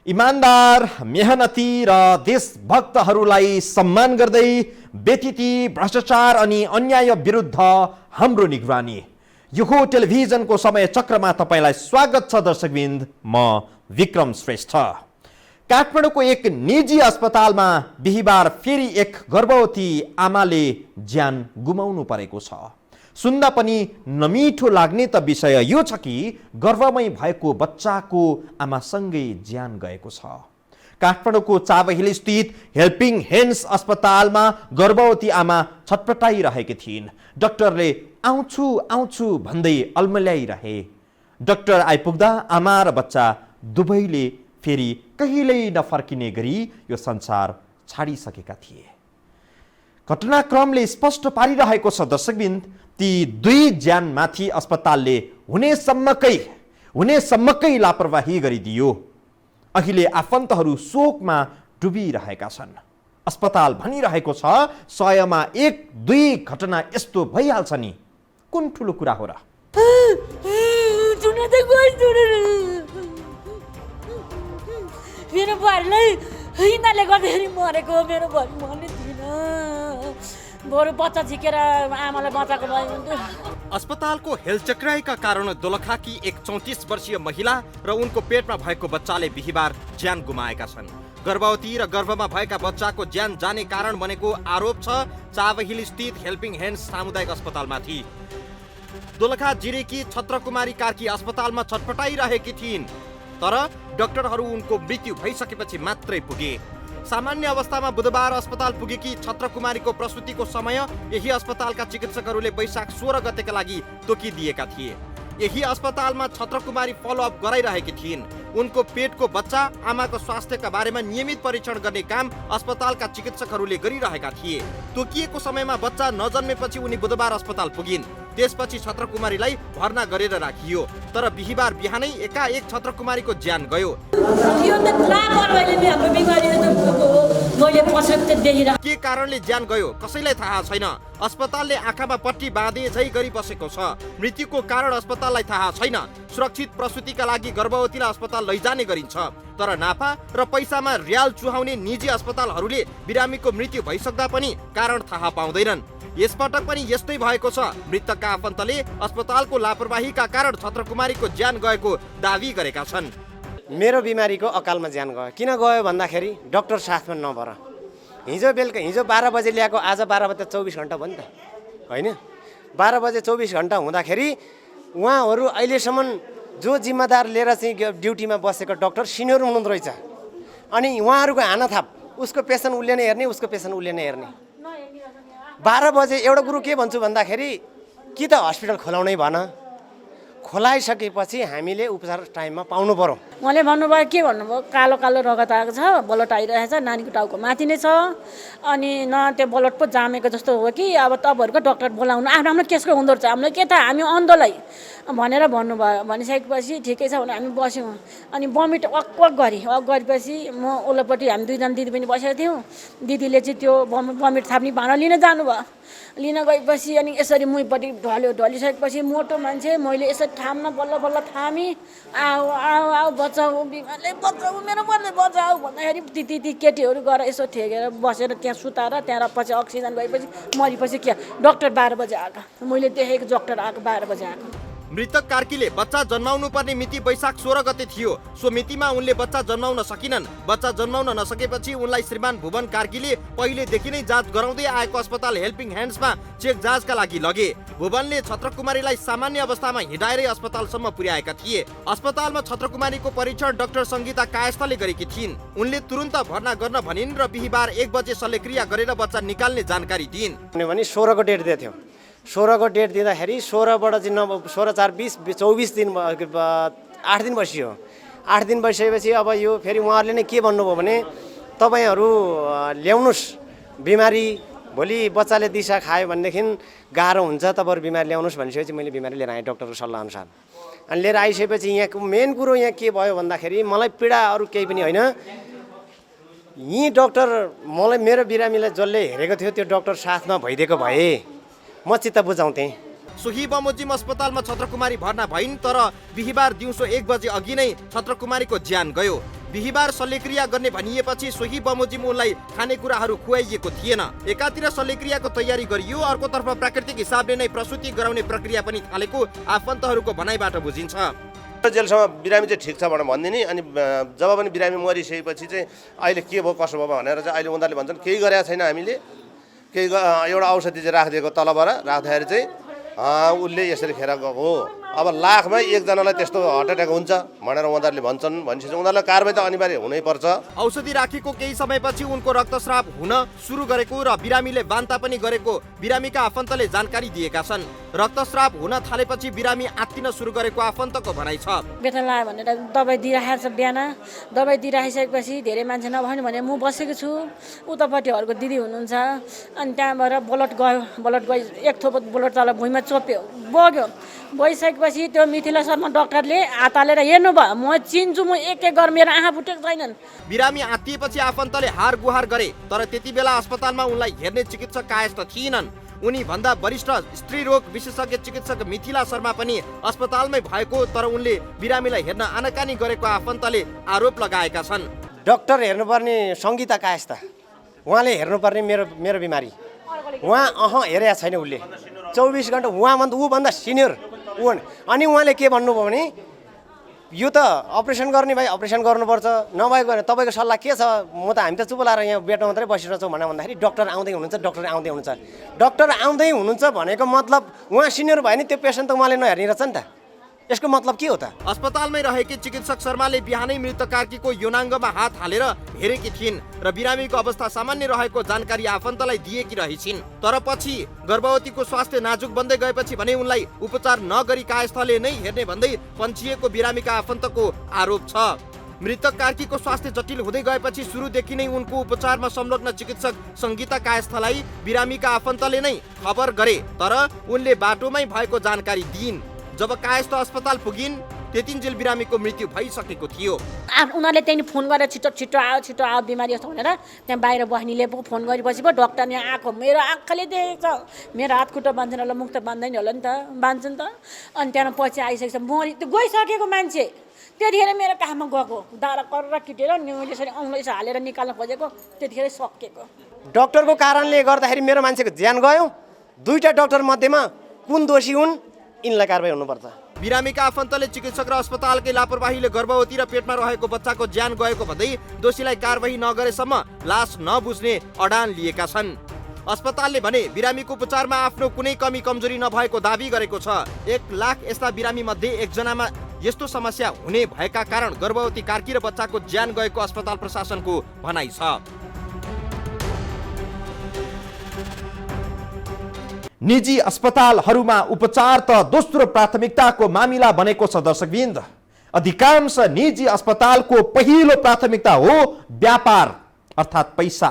इमानदार, मेहनती र देशभक्तहरूलाई सम्मान गर्दै व्यतिथि भ्रष्टाचार अनि अन्याय विरुद्ध हाम्रो निगरानी। यो हो टेलिभिजनको समय चक्रमा तपाईलाई स्वागत छ दर्शकवृन्द। म विक्रम श्रेष्ठ। काठमाडौँको एक निजी अस्पतालमा बिहीबार फेरि एक गर्भवती आमाले ज्यान गुमाउनु परेको छ। सुन्दा पनि नमिठो लाग्ने त विषय यो छ कि गर्भमै भएको बच्चाको आमासँगै ज्यान गएको छ। काठमाडौँको चाबहिल स्थित हेल्पिङ ह्यान्ड्स अस्पतालमा गर्भवती आमा छटपटाइरहेकी थिइन्। डाक्टरले आउँछु आउँछु भन्दै अल्मल्याइरहे। डाक्टर आइपुग्दा आमा र बच्चा दुवैले फेरि कहिल्यै नफर्किने गरी यो संसार छाडिसकेका थिए। घटनाक्रमले स्पष्ट पारिरहेको छ दर्शकवृन्द, ती दुई ज्यानमाथि अस्पतालले हुनेसम्मकै लापरवाही गरिदियो। अहिले आफन्तहरू शोकमा डुबिरहेका छन्। अस्पताल भनिरहेको छ 100मा 1-2 घटना यस्तो भइहाल्छ नि। कुन ठुलो कुरा हो र? मेरो बुहारीलाई हिँड्नाले गर्दाखेरि मरेको। मेरो बुहारी मर्ने थिएन, बरु बच्चा झिकेर आमालाई बचाएको भए हुन्थ्यो। अस्पतालको हेलचक्राइका कारण दोलखाकी एक 34 वर्षीय महिला र उनको पेटमा भएको बच्चाले बिहीबार ज्यान गुमाएका छन्। गर्भवती र गर्भमा भएका बच्चाको ज्यान जाने कारण बनेको आरोप छ चाबहिल स्थित हेल्पिङ ह्यान्ड्स सामुदायिक अस्पतालमाथि। दोलखा जिरेकी छत्रकुमारी कार्की अस्पतालमा छटपटाइरहेकी थिइन्, तर डाक्टरहरू उनको मृत्यु भइसकेपछि मात्रै पुगे। सामान्य अवस्थामा बुधबार अस्पताल पुगेकी छत्रकुमारीको प्रसुतिको समय यही अस्पतालका चिकित्सकहरूले वैशाख 16 गतेका लागि तोकिदिएका थिए। यही अस्पतालमा छत्रकुमारी फलोअप गराइरहेकी थिइन्। उनको पेटको बच्चा आमाको स्वास्थ्यका बारेमा नियमित परीक्षण गर्ने काम अस्पतालका चिकित्सकहरूले गरिरहेका थिए। तोकिएको समयमा बच्चा नजन्मेपछि उनी बुधबार अस्पताल पुगिन्। त्यसपछि छत्रकुमारीलाई भर्ना गरेर राखियो, तर बिहीबार बिहानै एकाएक छत्रकुमारीको ज्यान गयो। के कारणले ज्यान गयो कसैलाई थाहा छैन। अस्पतालले आँखामा पट्टी बाँधे झै गरी बसेको छ। मृत्युको कारण अस्पताललाई थाहा छैन। सुरक्षित प्रसुतिका लागि गर्भवतीलाई अस्पताल लैजाने गरिन्छ, तर नाफा र पैसामा र्याल चुहाउने निजी अस्पतालहरूले बिरामीको मृत्यु भइसक्दा पनि कारण थाहा पाउँदैनन्। यसपटक पनि यस्तै भएको छ। मृतकका आफन्तले अस्पतालको लापरवाहीका कारण छत्रकुमारीको ज्यान गएको दावी गरेका छन्। मेरो बिमारीको अकालमा ज्यान गयो। किन गयो भन्दाखेरि डाक्टर साथमा नभएर। हिजो 12 बजे ल्याएको, आज 12 बजे 24 घन्टा भयो नि त, होइन? 12 बजे 24 घन्टा हुँदाखेरि उहाँहरू अहिलेसम्म जो जिम्मेदार लिएर चाहिँ ड्युटीमा बसेको डाक्टर सिनियर हुनुहुँदो रहेछ। अनि उहाँहरूको हानाथाप, उसको पेसेन्ट उसले नै हेर्ने, उसको पेसेन्ट उसले नै हेर्ने। 12 बजे एउटा कुरो के भन्छु भन्दाखेरि कि त हस्पिटल खोलाउनै भन, खोलाइसकेपछि हामीले उपचार टाइममा पाउनु पर्यो। उहाँले भन्नुभयो, के भन्नुभयो, कालो कालो रगत आएको छ, बलट आइरहेछ, नानीको टाउको माथि नै छ, अनि न त्यो बलट पो जामेको जस्तो हो कि अब तपाईँहरूको डाक्टर बोलाउनु आफ्नो केसको हुँदो रहेछ, हामीलाई के थाहा, हामी अन्धलाई भनेर भन्नुभयो। भनिसकेपछि ठिकै छ भने हामी बस्यौँ। अनि बमिट वक गरेपछि म ओल्लोपट्टि हामी दुईजना दिदी पनि बसेको थियौँ। दिदीले चाहिँ त्यो बमिट थाप्ने भाँडा लिन जानुभयो। लिन गएपछि अनि यसरी मुहीपट्टि ढलिसकेपछि मोटो मान्छे, मैले यसरी थाम्न बल्ल थामी, आऊ आऊ आऊ बचाऊ, बिमारले बचाऊ, मेरो मनले बचाऊ भन्दाखेरि ती केटीहरू गएर यसो ठेकेर बसेर त्यहाँ सुताएर त्यहाँ पछि अक्सिजन गएपछि मरेपछि के डाक्टर 12 बजे आएको। मैले देखेको डाक्टर आएको 12 बजे आएको। मृतक कार्कीले बच्चा जन्माउनु पर्ने मिति वैशाख 16 गते थियो। सो मितिमा उनले बच्चा जन्माउन सकिनन्। बच्चा जन्माउन नसकेपछि उनलाई श्रीमान भुवन कार्कीले पहिलेदेखि नै जाँच गराउँदै आएको अस्पताल हेल्पिङ ह्यान्ड्समा चेक जाँचका लागि लगे। भुवनले छत्रकुमारीलाई सामान्य अवस्थामा हिँडाएरै अस्पतालसम्म पुर्याएका थिए। अस्पतालमा छत्रकुमारीको परीक्षण डाक्टर सङ्गीता कायस्थले गरेकी थिइन्। उनले तुरुन्त भर्ना गर्न भनिन् र बिहीबार 1 बजे शल्यक्रिया गरेर बच्चा निकाल्ने जानकारी दिइन्। भने 16 को डेट दिएको थियो। 16 को डेट दिँदाखेरि 16बाट चाहिँ 16, 4, 20, 24 दिन, 8 दिन बसियो। 8 दिन बसिसकेपछि अब यो फेरि उहाँहरूले नै के भन्नुभयो भने तपाईँहरू ल्याउनुहोस्, बिमारी भोलि बच्चाले दिशा खायो भनेदेखि गाह्रो हुन्छ, तपाईँहरू बिमारी ल्याउनुहोस् भनिसकेपछि मैले बिमारी लिएर आएँ डाक्टरको सल्लाह अनुसार। अनि लिएर आइसकेपछि यहाँको मेन कुरो यहाँ के भयो भन्दाखेरि मलाई पीडा अरू केही पनि होइन। यहीँ डाक्टर मलाई मेरो बिरामीलाई जसले हेरेको थियो त्यो डाक्टर साथमा भइदिएको भए म चित्त बुझाउँथेँ। सोही बमोजिम अस्पतालमा छत्रकुमारी भर्ना भइन्, तर बिहीबार दिउँसो 1 बजे अघि नै छत्रकुमारीको ज्यान गयो। बिहिबार शल्यक्रिया गर्ने भनिएपछि सोही बमोजिम उनलाई खानेकुराहरू खुवाइएको थिएन। एकातिर शल्यक्रियाको तयारी गरियो, अर्कोतर्फ प्राकृतिक हिसाबले नै प्रसुति गराउने प्रक्रिया पनि थालेको आफन्तहरूको भनाइबाट बुझिन्छ। जेलसम्म बिरामी चाहिँ ठिक छ भनेर भनिदिने, अनि जब पनि बिरामी मरिसकेपछि चाहिँ अहिले के भयो कसो भयो भनेर चाहिँ अहिले उनीहरूले भन्छन् केही गरेका छैन, हामीले केही एउटा औषधि चाहिँ राखिदिएको तलबाट राख्दाखेरि चाहिँ उसले यसरी खेर गएको हो। अब लाखमा एकजनालाई त्यस्तो हार्ट एट्याक हुन्छ भनेर उनीहरूले भन्छन् भनेपछि उनीहरूलाई कारबाही त अनिवार्य हुनैपर्छ। औषधि राखेको केही समयपछि उनको रक्तस्राव हुन सुरु गरेको र बिरामीले बान्ता पनि गरेको बिरामीका आफन्तले जानकारी दिएका छन्। रक्तस्राव हुन थालेपछि बिरामी आत्तिन सुरु गरेको आफन्तको भनाइ छ। बेथन लाग्यो भनेर दबाई दिइराखेको छ, बिहान दबाई दिइराखिसकेपछि धेरै मान्छे नभएन भने म बसेको छु, उतापट्टिहरूको दिदी हुनुहुन्छ, अनि त्यहाँबाट ब्लड गयो, एक थोप ब्लड तल भुइँमा चोप्यो, बग्यो। गइसकेपछि त्यो मिथिला शर्मा डाक्टरले हात हालेर हेर्नुभयो, म चिन्छु, म एक गरेर मेरो आँखा फुटेको छैनन्। बिरामी आत्तिएपछि आफन्तले हार गुहार गरे, तर त्यति बेला अस्पतालमा उनलाई हेर्ने चिकित्सक कायस्थ थिएनन्। उनी भन्दा वरिष्ठ स्त्री रोग विशेषज्ञ चिकित्सक मिथिला शर्मा पनि अस्पतालमै भएको, तर उनले बिरामीलाई हेर्न आनाकानी गरेको आफन्तले आरोप लगाएका छन्। डाक्टर हेर्नुपर्ने सङ्गीता कायस्थ, उहाँले हेर्नुपर्ने मेरो बिमारी, उहाँ हेरेको छैन। उसले 24 घन्टा ऊभन्दा सिनियर अनि उहाँले के भन्नुभयो भने यो त अपरेसन गर्ने भाइ अपरेसन गर्नुपर्छ, नभएको भने तपाईँको सल्लाह के छ? हामी त चुप लाएर यहाँ बेडमा मात्रै बसिरहेछौँ भनेर भन्दाखेरि डाक्टर आउँदै हुनुहुन्छ भनेको मतलब उहाँ सिनियर भयो नि त्यो पेसेन्ट त उहाँले नहेर्ने रहेछ नि त। यसको मतलब के हो त? अस्पतालमै रहेकी चिकित्सक शर्माले बिहानै मृत कार्कीको यौनाङ्गमा हात हालेर हेरेकी थिइन् र बिरामीको अवस्था सामान्य रहेको जानकारी आफन्तलाई दिएकी रहेछिन्। तर पछि गर्भवतीको स्वास्थ्य नाजुक बन्दै गएपछि भने उनलाई उपचार नगरी कायस्थले नै हेर्ने भन्दै पन्छिएको बिरामीका आफन्तको आरोप छ। मृतक कार्कीको स्वास्थ्य जटिल हुँदै गएपछि सुरुदेखि नै उनको उपचारमा संलग्न चिकित्सक सङ्गीता कायस्थलाई बिरामीका आफन्तले नै खबर गरे, तर उनले बाटोमै भएको जानकारी दिइन्। जब कायस्थ अस्पताल पुगिन् त्यतिन्जेल बिरामीको मृत्यु भइसकेको थियो। उनीहरूले त्यहाँदेखि फोन गरेर छिटो आयो बिमारी जस्तो भनेर त्यहाँ बाहिर बस्नेले पो फोन गरेपछि पो डक्टर यहाँ आएको, मेरो आँखाले देखेको छ, मेरो हात खुट्टा बाँध्दैन होला, मुख त बाँध्दैन होला नि त, बाँध्छ नि त। अनि त्यहाँबाट पछि आइसकेछ, मरि त्यो गइसकेको मान्छे त्यतिखेर मेरो काखमा गएको, दारा गरेर किटेर मैले यसरी औँलाई हालेर निकाल्न खोजेको, त्यतिखेर सकिएको। डाक्टरको कारणले गर्दाखेरि मेरो मान्छेको ज्यान गयो। दुईटा डाक्टर मध्येमा कुन दोषी हुन्, यिनलाई कारबाही हुनुपर्छ। बिरामीका आफन्तले चिकित्सक र अस्पतालकै लापरवाहीले गर्भवती र पेटमा रहेको बच्चाको ज्यान गएको भन्दै दोषीलाई कारबाही नगरेसम्म लास नबुझ्ने अडान लिएका छन्। अस्पतालले भने बिरामीको उपचारमा आफ्नो कुनै कमी कमजोरी नभएको दाबी गरेको छ। 1 लाख यस्ता बिरामी मध्ये एकजनामा यस्तो समस्या हुने भएका कारण गर्भवती कार्की र बच्चाको ज्यान गएको अस्पताल प्रशासनको भनाइ छ। निजी अस्पतालहरूमा उपचार त दोस्रो प्राथमिकताको मामिला बनेको छ। दर्शकवृन्द, अधिकांश निजी अस्पतालको पहिलो प्राथमिकता हो व्यापार अर्थात् पैसा।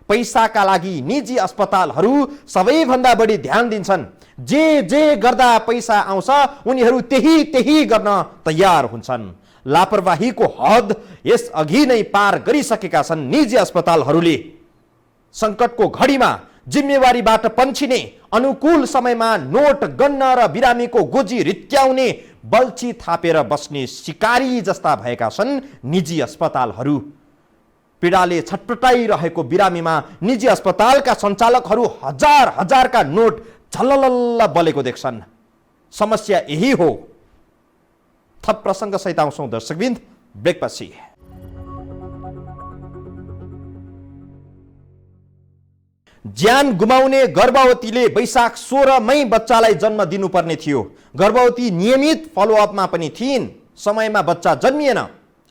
पैसाका लागि निजी अस्पतालहरू सबैभन्दा बढी ध्यान दिन्छन्। जे गर्दा पैसा आउँछ उनीहरू त्यही गर्न तयार हुन्छन्। लापरवाहीको हद यस अघि नै पार गरिसकेका छन् निजी अस्पतालहरूले। सङ्कटको घडीमा जिम्मेवारीबाट पन्छिने, अनुकूल समयमा नोट गन्न र बिरामीको गोजी रित्याउने, बल्छी थापेर बस्ने शिकारी जस्ता भएका छन् निजी अस्पतालहरू। पीडाले छटपटाइरहेको बिरामीमा निजी अस्पतालका सञ्चालकहरू हजारका नोट झललल्ल बलेको देख्छन्। समस्या यही हो। थप प्रसङ्ग सहित आउँछौँ दर्शकवृन्द ब्रेकपछि। ज्यान गुमाउने गर्भवतीले वैशाख 16 मै बच्चालाई जन्म दिनुपर्ने थियो। गर्भवती नियमित फलोअपमा पनि थिइन्। समयमा बच्चा जन्मिएन।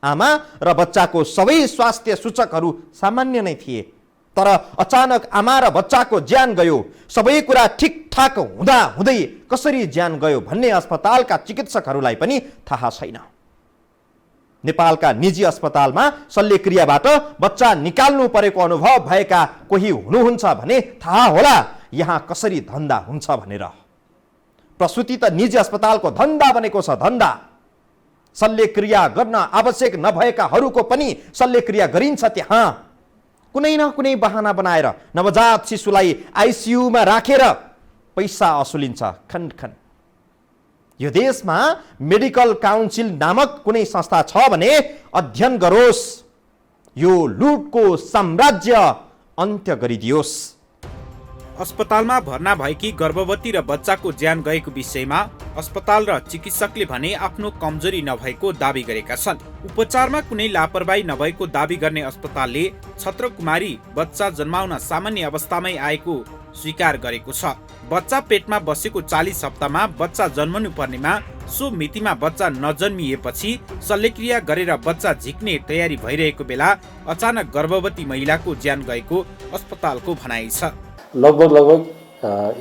आमा र बच्चाको सबै स्वास्थ्य सूचकहरू सामान्य नै थिए, तर अचानक आमा र बच्चाको ज्यान गयो। सबै कुरा ठिकठाक हुँदै कसरी ज्यान गयो भन्ने अस्पतालका चिकित्सकहरूलाई पनि थाहा छैन। नेपालका निजी अस्पतालमा शल्यक्रियाबाट बच्चा निकाल्नु परेको अनुभव भएका कोही हुनुहुन्छ भने थाहा होला यहाँ कसरी धन्दा हुन्छ भनेर। प्रसुति त निजी अस्पतालको धन्दा बनेको छ, धन्दा। शल्यक्रिया गर्न आवश्यक नभएकाहरूको पनि शल्यक्रिया गरिन्छ त्यहाँ। कुनै न कुनै बहाना बनाएर नवजात शिशुलाई आइसियुमा राखेर पैसा असुलिन्छ खण्ड। यो देशमा मेडिकल काउन्सिल नामक कुनै संस्था छ भने अध्ययन गरोस्, यो लुटको साम्राज्य अन्त्य गरिदियोस्। अस्पतालमा भर्ना भएकी गर्भवती र बच्चाको ज्यान गएको विषयमा अस्पताल र चिकित्सकले भने आफ्नो कमजोरी नभएको दावी गरेका छन्। उपचारमा कुनै लापरवाही नभएको दावी गर्ने अस्पतालले छत्रकुमारी बच्चा जन्माउन सामान्य अवस्थामै आएको स्वीकार गरेको छ। बच्चा पेटमा बसेको 40 हप्तामा बच्चा जन्मनु पर्नेमा सो मितिमा बच्चा नजन्मिएपछि शल्यक्रिया गरेर बच्चा झिक्ने तयारी भइरहेको बेला अचानक गर्भवती महिलाको ज्यान गएको अस्पतालको भनाइ छ। लगभग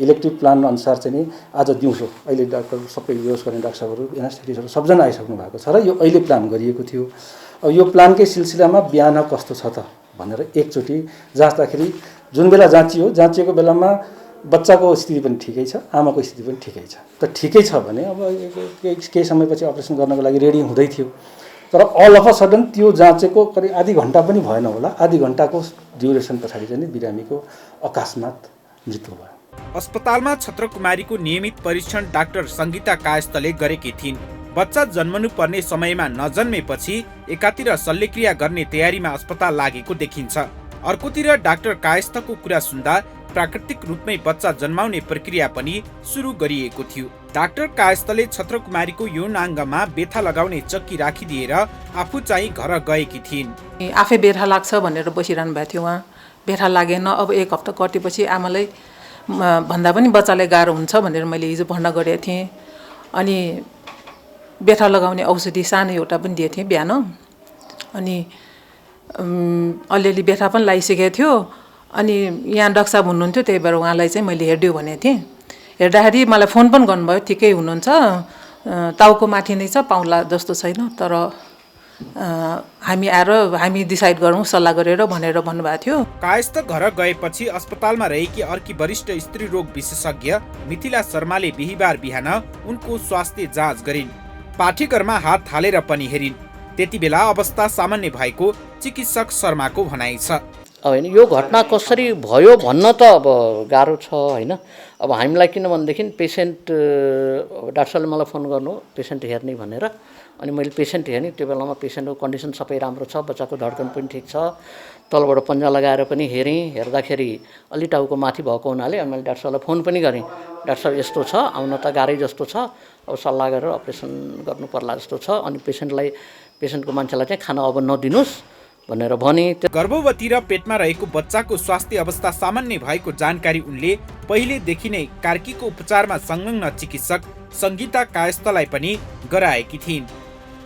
इलेक्टिभ प्लान अनुसार चाहिँ नि आज दिउँसो अहिले डाक्टर सबै युज गर्ने डाक्टर साहबहरू एनास्थेटिस्टहरू सबजना आइसक्नु भएको छ र यो अहिले प्लान गरिएको थियो। अब यो प्लानकै सिलसिलामा बिहान कस्तो छ त भनेर एकचोटि जाँच्दाखेरि जुन बेला जाँचिएको बेलामा बच्चाको स्थिति पनि ठिकै छ, आमाको स्थिति पनि ठिकै छ। त ठिकै छ भने अब केही समयपछि अपरेसन गर्नको लागि रेडी हुँदै थियो। तर अल अफ अ सडन त्यो जाँचेको करिब आधी घन्टा पनि भएन होला, आधी घन्टाको ड्युरेसन पछाडि चाहिँ बिरामीको अकस्मात मृत्यु भयो। अस्पतालमा छत्रकुमारीको नियमित परीक्षण डाक्टर सङ्गीता कायस्थले गरेकी थिइन्। बच्चा जन्मनु पर्ने समयमा नजन्मेपछि एकातिर शल्यक्रिया गर्ने तयारीमा अस्पताल लागेको देखिन्छ, अर्कोतिर डाक्टर कायस्थको कुरा सुन्दा प्राकृतिक रूपमै बच्चा जन्माउने प्रक्रिया पनि सुरु गरिएको थियो। डाक्टर कायस्थले छत्रकुमारीको यौनाङ्गमा बेथा लगाउने चक्की राखिदिएर आफू चाहिँ घर गएकी थिइन्। आफै बेथा लाग्छ भनेर बसिरहनु भएको थियो। उहाँ बेथा लागेन। अब 1 हप्ता कटेपछि आमालाई भन्दा पनि बच्चालाई गाह्रो हुन्छ भनेर मैले हिजो भन्न गरेको थिएँ। अनि बेथा लगाउने औषधि सानो एउटा पनि दिएको थिएँ बिहान। अनि अलिअलि बेथा पनि लगाइसकेको थियो। अनि यहाँ डाक्टर साहब हुनुहुन्थ्यो, त्यही भएर उहाँलाई चाहिँ मैले हेरिदियो भनेको थिएँ। हेर्दाखेरि मलाई फोन पनि गर्नुभयो, ठिकै हुनुहुन्छ, टाउको माथि नै छ, पाउला जस्तो छैन, तर हामी डिसाइड गरौँ सल्लाह गरेर भनेर भन्नुभएको थियो। कायस्थ घर गएपछि अस्पतालमा रहेकी अर्की वरिष्ठ स्त्री रोग विशेषज्ञ मिथिला शर्माले बिहिबार बिहान उनको स्वास्थ्य जाँच गरिन्। पाठीघरमा हात हालेर पनि हेरिन्। त्यति बेला अवस्था सामान्य भएको चिकित्सक शर्माको भनाइ छ। होइन, यो घटना कसरी भयो भन्न त अब गाह्रो छ होइन। अब हामीलाई किनभनेदेखि पेसेन्ट डाक्टर साहबले मलाई फोन गर्नु पेसेन्ट हेर्ने भनेर, अनि मैले पेसेन्ट हेर्ने। त्यो बेलामा पेसेन्टको कन्डिसन सबै राम्रो छ, बच्चाको धड्कन पनि ठिक छ, तलबाट पन्जा लगाएर पनि हेरेँ। हेर्दाखेरि अलि टाउको माथि भएको हुनाले अनि मैले डाक्टर साहबलाई फोन पनि गरेँ, डाक्टर साहब यस्तो छ, आउन त गाह्रै जस्तो छ, अब सल्लाह गरेर अपरेसन गर्नु पर्ला जस्तो छ, अनि पेसेन्टको मान्छेलाई चाहिँ खाना अब नदिनुहोस् भनेर भने। गर्भवती र पेटमा रहेको बच्चाको स्वास्थ्य अवस्था सामान्य भएको जानकारी उनले पहिलेदेखि नै कार्कीको उपचारमा संलग्न चिकित्सक सङ्गीता कायस्थलाई पनि गराएकी थिइन्।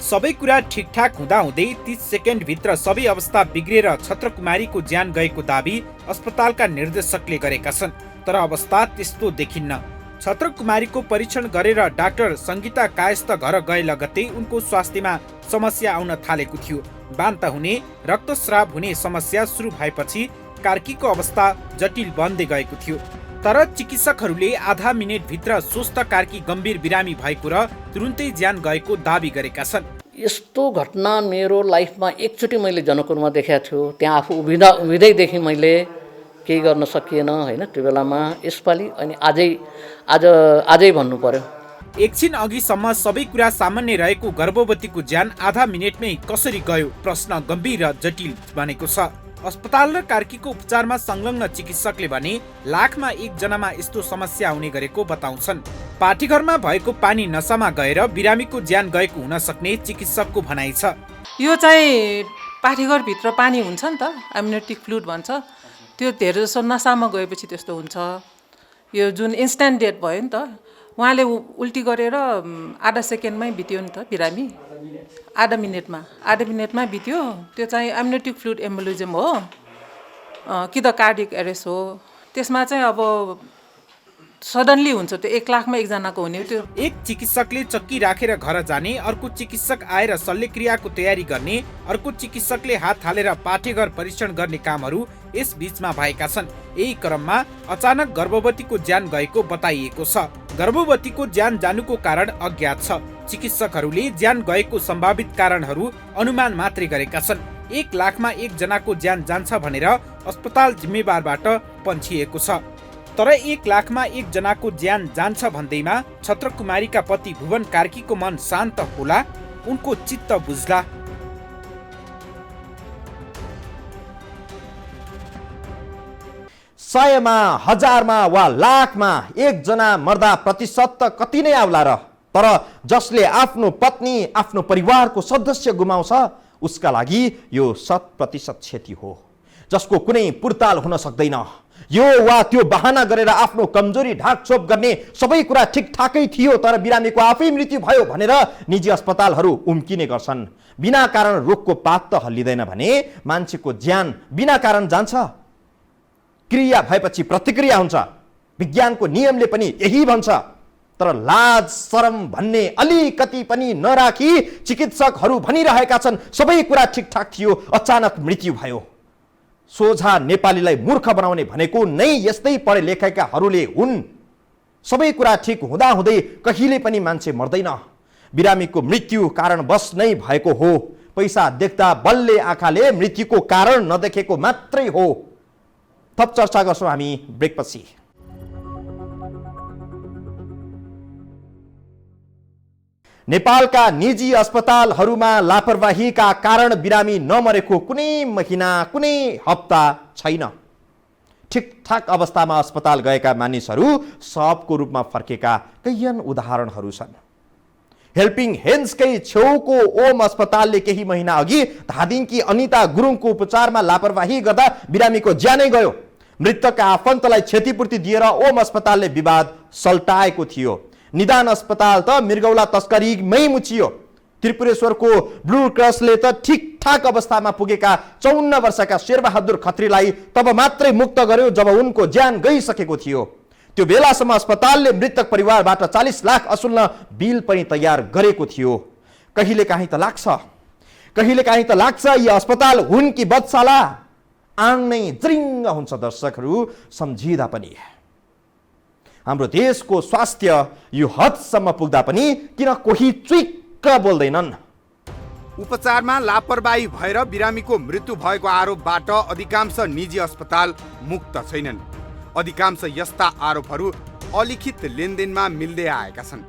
सबै कुरा ठिकठाक हुँदाहुँदै 30 सेकेन्डभित्र सबै अवस्था बिग्रेर छत्रकुमारीको ज्यान गएको दावी अस्पतालका निर्देशकले गरेका छन्। तर अवस्था त्यस्तो देखिन्न। छत्रकुमारीको परीक्षण गरेर डाक्टर सङ्गीता कायस्थ घर गए लगत्तै उनको स्वास्थ्यमा समस्या आउन थालेको थियो। बान्ता हुने, रक्तस्राव हुने समस्या सुरु भएपछि कार्कीको अवस्था जटिल बन्दै गएको थियो। तर चिकित्सकहरूले आधा मिनेटभित्र स्वस्थ कार्की गम्भीर बिरामी भएको र तुरुन्तै ज्यान गएको दावी गरेका छन्। यस्तो घटना मेरो लाइफमा एकचोटि मैले जनकपुरमा देखेको थियो। त्यहाँ आफू उभिँदैदेखि मैले केही गर्न सकिएन होइन त्यो बेलामा। यसपालि अनि आजै भन्नु पर्यो। एकछिन अघिसम्म सबै कुरा सामान्य रहेको गर्भवतीको ज्यान आधा मिनेटमै कसरी गयो? प्रश्न गम्भीर र जटिल बनेको छ। अस्पताल र कार्कीको उपचारमा संलग्न चिकित्सकले भने लाखमा 1 जनामा यस्तो समस्या आउने गरेको बताउँछन्। पाठीघरमा भएको पानी नसामा गएर बिरामीको ज्यान गएको हुन सक्ने चिकित्सकको भनाइ छ। यो चाहिँ पाठीघरभित्र पानी हुन्छ नि त, एम्नियोटिक फ्लुइड भन्छ, त्यो धेरै जसो नसामा गएपछि त्यस्तो हुन्छ। यो जुन इन्स्ट्यान्ट डेथ भयो नि त, उहाँले उल्टी गरेर आधा सेकेन्डमै बित्यो नि त बिरामी, आधा मिनटमा बित्यो। त्यो चाहिँ एम्नियोटिक फ्लुइड एम्बोलिजम हो कि त कार्डिक एरेस्ट हो। त्यसमा चाहिँ अब सडनली हुन्छ, त्यो 1 लाखमा 1 जनाको हुने। त्यो एक चिकित्सकले चक्की राखेर घर जाने, अर्को चिकित्सक आएर शल्यक्रियाको तयारी गर्ने, अर्को चिकित्सकले हात हालेर पाठेघर परीक्षण गर्ने कामहरू यस बीचमा भएका छन्। यही क्रममा अचानक गर्भवतीको ज्यान गएको बताइएको छ। गर्भवतीको ज्यान जानुको कारण अज्ञात छ। चिकित्सकहरूले ज्यान गएको सम्भावित कारणहरू अनुमान मात्रै गरेका छन्। 1 लाखमा 1 जनाको ज्यान जान्छ भनेर अस्पताल जिम्मेवारबाट पन्छिएको छ। तर 1 लाखमा 1 जनाको ज्यान जान्छ भन्दैमा छत्रकुमारीका पति भुवन कार्कीको मन शान्त होला, उनको चित्त बुझ्ला। सयमा, हजारमा वा लाखमा 1 जना मर्दा प्रतिशत त कति नै आउला र, तर जसले आफ्नो पत्नी, आफ्नो परिवारको सदस्य गुमाउँछ उसका लागि यो 100% क्षति हो, जसको कुनै पुर्ताल हुन सक्दैन। यो वा त्यो बहाना गरेर आफ्नो कमजोरी ढाकछोप गर्ने सबै कुरा ठिकठाकै थियो तर बिरामीको आफै मृत्यु भयो भनेर निजी अस्पतालहरू उम्किने गर्छन्। बिना कारण रोगको पात त हल्लिँदैन भने मान्छेको ज्यान बिना कारण जान्छ? क्रिया भएपछि प्रतिक्रिया हुन्छ, विज्ञानको नियमले पनि यही भन्छ। तर लाज शरम भन्ने अलिकति पनि नराखी चिकित्सकहरू भनिरहेका छन् सबै कुरा ठिकठाक थियो, अचानक मृत्यु भयो। सोझा नेपालीलाई मूर्ख बनाउने भनेको नै यस्तै पढे लेखेकाहरूले हुन्। सबै कुरा ठिक हुँदाहुँदै कहिले पनि मान्छे मर्दैन। बिरामीको मृत्यु कारणवश नै भएको हो। पैसा देख्दा बल्ले आँखाले मृत्युको कारण नदेखेको मात्रै हो। थप चर्चा गर्छौँ हामी ब्रेकपछि। नेपालका निजी अस्पतालहरूमा लापरवाहीका कारण बिरामी नमरेको कुनै महिना, कुनै हप्ता छैन। ठिकठाक अवस्थामा अस्पताल गएका मानिसहरू सबको रूपमा फर्केका कैयन उदाहरणहरू छन्। हेल्पिङ हेन्ड्सकै छेउको ओम अस्पतालले केही महिना अघि धादिङकी अनिता गुरुङको उपचारमा लापरवाही गर्दा बिरामीको ज्यानै गयो। मृतकका आफन्तलाई क्षतिपूर्ति दिएर ओम अस्पतालले विवाद सल्टाएको थियो। निदान अस्पताल त मृगौला तस्करीमै मुचियो। त्रिपुरेश्वरको ब्लू क्रसले त ठिकठाक अवस्थामा पुगेका 54 वर्षका शेरबहादुर खत्रीलाई तब मात्रै मुक्त गर्यो जब उनको ज्यान गइसकेको थियो। त्यो बेलासम्म अस्पतालले मृतक परिवारबाट 40 लाख असुल्न बिल पनि तयार गरेको थियो। कहिलेकाहीँ त लाग्छ यी अस्पताल हुन् कि बदशाला। आङ नै ज्रिङ्ग हुन्छ दर्शकहरू सम्झिँदा पनि। हाम्रो देशको स्वास्थ्य यो हदसम्म पुग्दा पनि किन कोही चुइक्क बोल्दैनन्? उपचारमा लापरवाही भएर बिरामीको मृत्यु भएको आरोपबाट अधिकांश निजी अस्पताल मुक्त छैनन्। अधिकांश यस्ता आरोपहरू अलिखित लेनदेनमा मिल्दै आएका छन्।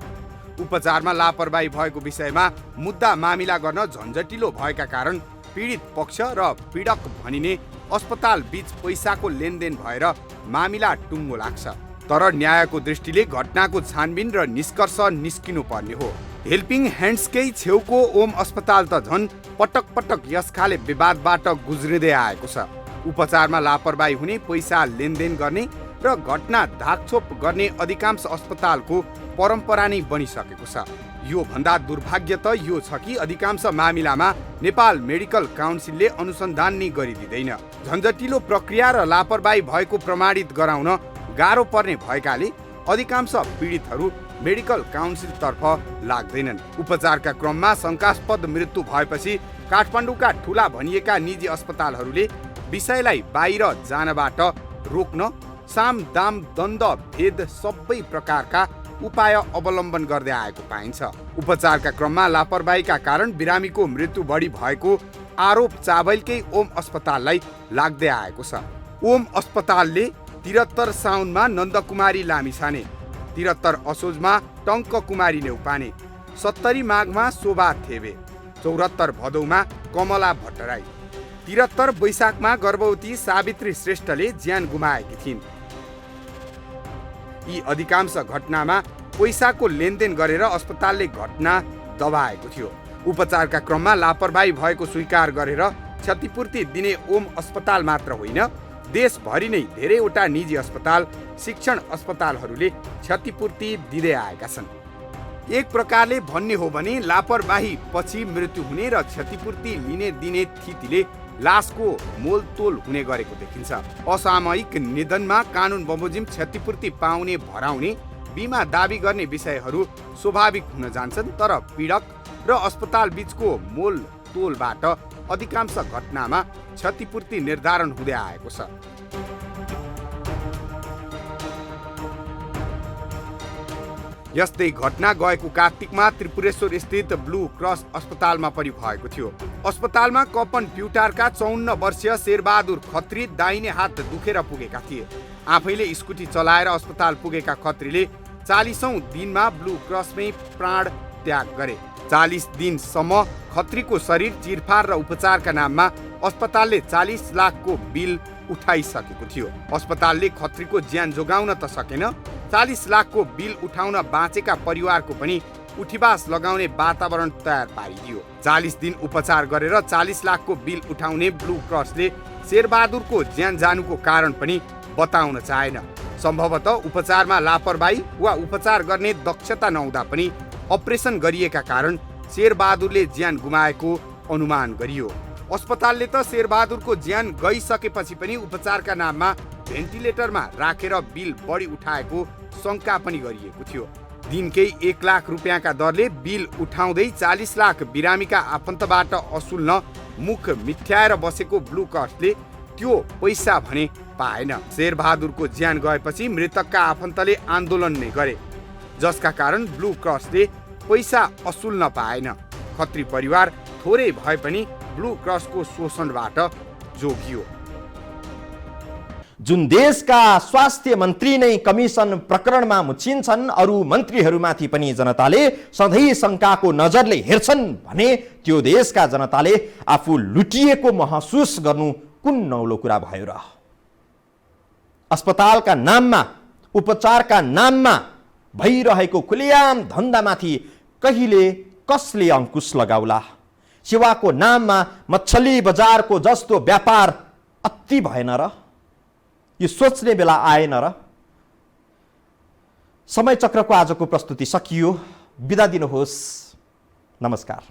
उपचारमा लापरवाही भएको विषयमा मुद्दा मामिला गर्न झन्झटिलो भएका कारण पीडित पक्ष र पीडक भनिने अस्पताल बीच पैसाको लेनदेन भएर मामिला टुङ्गो लाग्छ। तर न्यायको दृष्टिले घटनाको छानबिन र निष्कर्ष निस्किनु पर्ने हो। हेल्पिङ ह्यान्ड्सकै छेउको ओम अस्पताल त झन् पटक पटक यस खाले विवादबाट गुज्रिँदै आएको छ। उपचारमा लापरवाही हुने, पैसा लेनदेन गर्ने र घटना धाकछोप गर्ने अधिकांश अस्पतालको परम्परा नै बनिसकेको छ। यो भन्दा दुर्भाग्य त यो छ कि अधिकांश मामिलामा नेपाल मेडिकल काउन्सिलले अनुसन्धान नै गरिदिँदैन। झन्झटिलो प्रक्रिया र लापरवाही भएको प्रमाणित गराउन गाह्रो पर्ने भएकाले अधिकांश पीडितहरू मेडिकल काउन्सिलतर्फ लाग्दैनन्। उपचारका क्रममा शङ्कास्पद मृत्यु भएपछि काठमाडौँका ठूला भनिएका निजी अस्पतालहरूले विषयलाई बाहिर जानबाट रोक्न साम दाम दण्ड भेद सबै प्रकारका उपाय अवलम्बन गर्दै आएको पाइन्छ। उपचारका क्रममा लापरवाहीका कारण बिरामीको मृत्यु बढी भएको आरोप चाबैलकै ओम अस्पताललाई लाग्दै आएको छ। ओम अस्पतालले 73 साउनमा नन्दकुमारी लामिछाने, 73 असोजमा टङ्क कुमारी नेउपाने, 70 माघमा शोभा थेबे, 74 भदौमा कमला भट्टराई, 73 वैशाखमा गर्भवती सावित्री श्रेष्ठले ज्यान गुमाएकी थिइन्। यी अधिकांश घटनामा पैसाको लेनदेन गरेर अस्पतालले घटना दबाएको थियो। उपचारका क्रममा लापरवाही भएको स्वीकार गरेर क्षतिपूर्ति दिने ओम अस्पताल मात्र होइन, देशभरि नै धेरैवटा निजी अस्पताल, शिक्षण अस्पतालहरूले क्षतिपूर्ति दिँदै आएका छन्। एक प्रकारले भन्ने हो भने लापरवाही पछि मृत्यु हुने र क्षतिपूर्ति लिने दिने थितिले लासको मोलतोल हुने गरेको देखिन्छ। असामयिक निधनमा कानुन बमोजिम क्षतिपूर्ति पाउने भराउने बिमा दाबी गर्ने विषयहरू स्वाभाविक हुन जान्छन्, तर पीडक र अस्पताल बीचको मोल तोलबाट अधिकांश घटनामा क्षतिपूर्ति निर्धारण हुँदै आएको छ। यस्तै घटना गएको कार्तिकमा त्रिपुरेश्वर स्थित ब्लू क्रस अस्पतालमा पनि भएको थियो। अस्पतालमा कपन प्युटारका 54 वर्षीय शेरबहादुर खत्री दाहिने हात दुखेर पुगेका थिए। आफैले स्कुटी चलाएर अस्पताल पुगेका खत्रीले 40औं दिनमा ब्लू क्रसमै प्राण त्याग गरे। 40 दिनसम्म खत्रीको शरीर चिरफार र उपचारका नाममा अस्पतालले 40 लाखको बिल उठाइसकेको थियो। अस्पतालले खत्रीको ज्यान जोगाउन त सकेन, 40 लाखको बिल उठाउन बाँचेका परिवारको पनि उठीबास लगाउने वातावरण तयार पारिदियो। 40 दिन उपचार गरेर 40 लाखको बिल उठाउने ब्लू क्रसले शेरबहादुरको ज्यान जानुको कारण पनि बताउन चाहेन। सम्भवतः उपचारमा लापरवाही वा उपचार गर्ने दक्षता नहुँदा पनि अपरेसन गरिएका कारण शेरबहादुरले ज्यान गुमाएको अनुमान गरियो। अस्पतालले त शेरबहादुरको ज्यान गइसकेपछि पनि उपचारका नाममा भेन्टिलेटरमा राखेर बिल बढी उठाएको शङ्का पनि गरिएको थियो। दिनकै 1 लाख रुपियाँका दरले बिल उठाउँदै 40 लाख बिरामीका आफन्तबाट असुल्न मुख मिथ्याएर बसेको ब्लू क्रसले त्यो पैसा भने पाएन। शेरबहादुरको ज्यान गएपछि मृतकका आफन्तले आन्दोलन नै गरे, जसका कारण ब्लू क्रसले पैसा असुल्न पाएन। खत्री परिवार थोरै भए पनि ब्लू क्रसको शोषणबाट जोगियो। जुन देशका स्वास्थ्य मन्त्री नै कमिसन प्रकरणमा मुछिन्छन्, अरू मन्त्रीहरूमाथि पनि जनताले सधैँ शङ्काको नजरले हेर्छन् भने त्यो देशका जनताले आफू लुटिएको महसुस गर्नु कुन नौलो कुरा भयो र? अस्पतालका नाममा, उपचारका नाममा भइरहेको खुलेआम धन्दामाथि कहिले कसले अंकुश लगाउला? सेवाको नाममा मच्छली बजारको जस्तो व्यापार अति भएन र? यो सोच्ने बेला आएन र? समय चक्रको आजको प्रस्तुति सकियो। बिदा दिनुहोस्। नमस्कार।